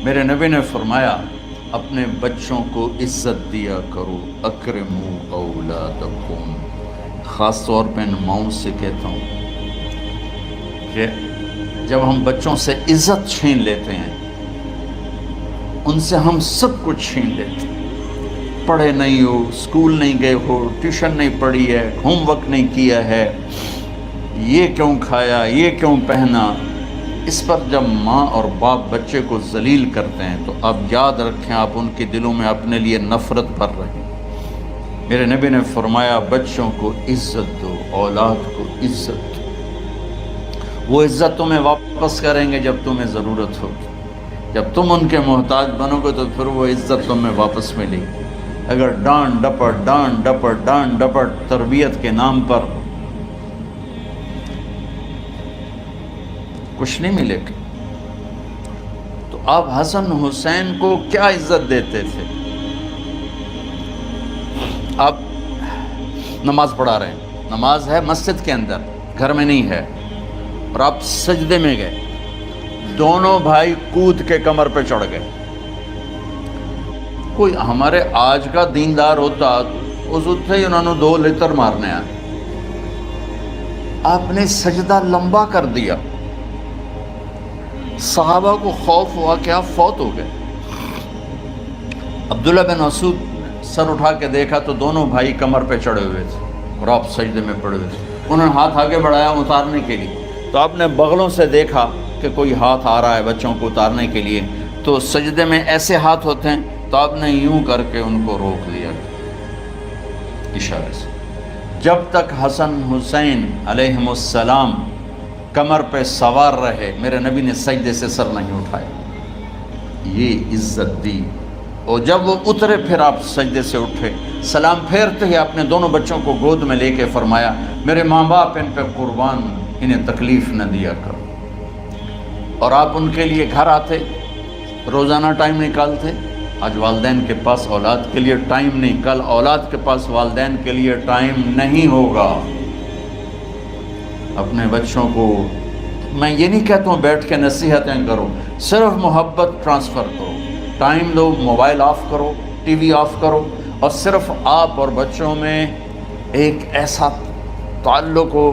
میرے نبی نے فرمایا اپنے بچوں کو عزت دیا کرو، اکرموا اولادکم۔ خاص طور پہ ان ماؤں سے کہتا ہوں کہ جب ہم بچوں سے عزت چھین لیتے ہیں، ان سے ہم سب کچھ چھین لیتے ہیں۔ پڑھے نہیں ہو، اسکول نہیں گئے ہو، ٹیوشن نہیں پڑھی ہے، ہوم ورک نہیں کیا ہے، یہ کیوں کھایا، یہ کیوں پہنا، اس پر جب ماں اور باپ بچے کو ذلیل کرتے ہیں تو آپ یاد رکھیں آپ ان کے دلوں میں اپنے لیے نفرت بھر رہے ہیں۔ میرے نبی نے فرمایا بچوں کو عزت دو، اولاد کو عزت دو۔ وہ عزت تمہیں واپس کریں گے جب تمہیں ضرورت ہوگی۔ جب تم ان کے محتاج بنو گے تو پھر وہ عزت تمہیں واپس ملے گی۔ اگر ڈانٹ ڈپٹ تربیت کے نام پر کچھ نہیں ملے گا۔ تو آپ حسن حسین کو کیا عزت دیتے تھے؟ آپ نماز پڑھا رہے ہیں، نماز ہے مسجد کے اندر، گھر میں نہیں ہے، اور آپ سجدے میں گئے، دونوں بھائی کود کے کمر پہ چڑھ گئے۔ کوئی ہمارے آج کا دیندار ہوتا اس سے ہی انہوں نے 2 لتر مارنے آئے۔ آپ نے سجدہ لمبا کر دیا، صحابہ کو خوف ہوا کہ آپ فوت ہو گئے۔ عبداللہ بن مسعود سر اٹھا کے دیکھا تو دونوں بھائی کمر پہ چڑھے ہوئے تھے اور آپ سجدے میں پڑے ہوئے تھے۔ انہوں نے ہاتھ آگے بڑھایا اتارنے کے لیے، تو آپ نے بغلوں سے دیکھا کہ کوئی ہاتھ آ رہا ہے بچوں کو اتارنے کے لیے، تو سجدے میں ایسے ہاتھ ہوتے ہیں، تو آپ نے یوں کر کے ان کو روک دیا اشارے سے۔ جب تک حسن حسین علیہم السلام کمر پہ سوار رہے میرے نبی نے سجدے سے سر نہیں اٹھایا، یہ عزت دی۔ اور جب وہ اترے پھر آپ سجدے سے اٹھے، سلام پھیرتے ہی اپنے دونوں بچوں کو گود میں لے کے فرمایا میرے ماں باپ ان پہ قربان، انہیں تکلیف نہ دیا کرو۔ اور آپ ان کے لیے گھر آتے، روزانہ ٹائم نکالتے۔ آج والدین کے پاس اولاد کے لیے ٹائم نہیں، کل اولاد کے پاس والدین کے لیے ٹائم نہیں ہوگا۔ اپنے بچوں کو میں یہ نہیں کہتا ہوں بیٹھ کے نصیحتیں کرو، صرف محبت ٹرانسفر کرو، ٹائم دو، موبائل آف کرو، ٹی وی آف کرو، اور صرف آپ اور بچوں میں ایک ایسا تعلق ہو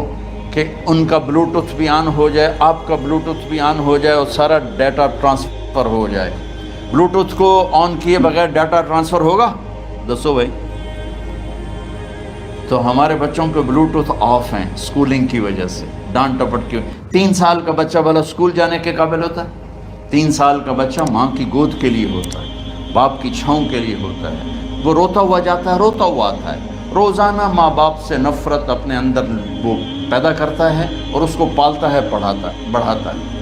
کہ ان کا بلوٹوتھ بھی آن ہو جائے، آپ کا بلوٹوتھ بھی آن ہو جائے، اور سارا ڈیٹا ٹرانسفر ہو جائے۔ بلوٹوتھ کو آن کیے بغیر ڈیٹا ٹرانسفر ہوگا؟ دسو بھائی۔ تو ہمارے بچوں کے بلوٹوتھ آف ہیں اسکولنگ کی وجہ سے، ڈانٹ ٹپٹ کی وجہ۔ 3 سال کا بچہ بھلا اسکول جانے کے قابل ہوتا ہے؟ 3 سال کا بچہ ماں کی گود کے لیے ہوتا ہے، باپ کی چھاؤں کے لیے ہوتا ہے، وہ روتا ہوا جاتا ہے، روتا ہوا آتا ہے۔ روزانہ ماں باپ سے نفرت اپنے اندر وہ پیدا کرتا ہے اور اس کو پالتا ہے، بڑھاتا ہے۔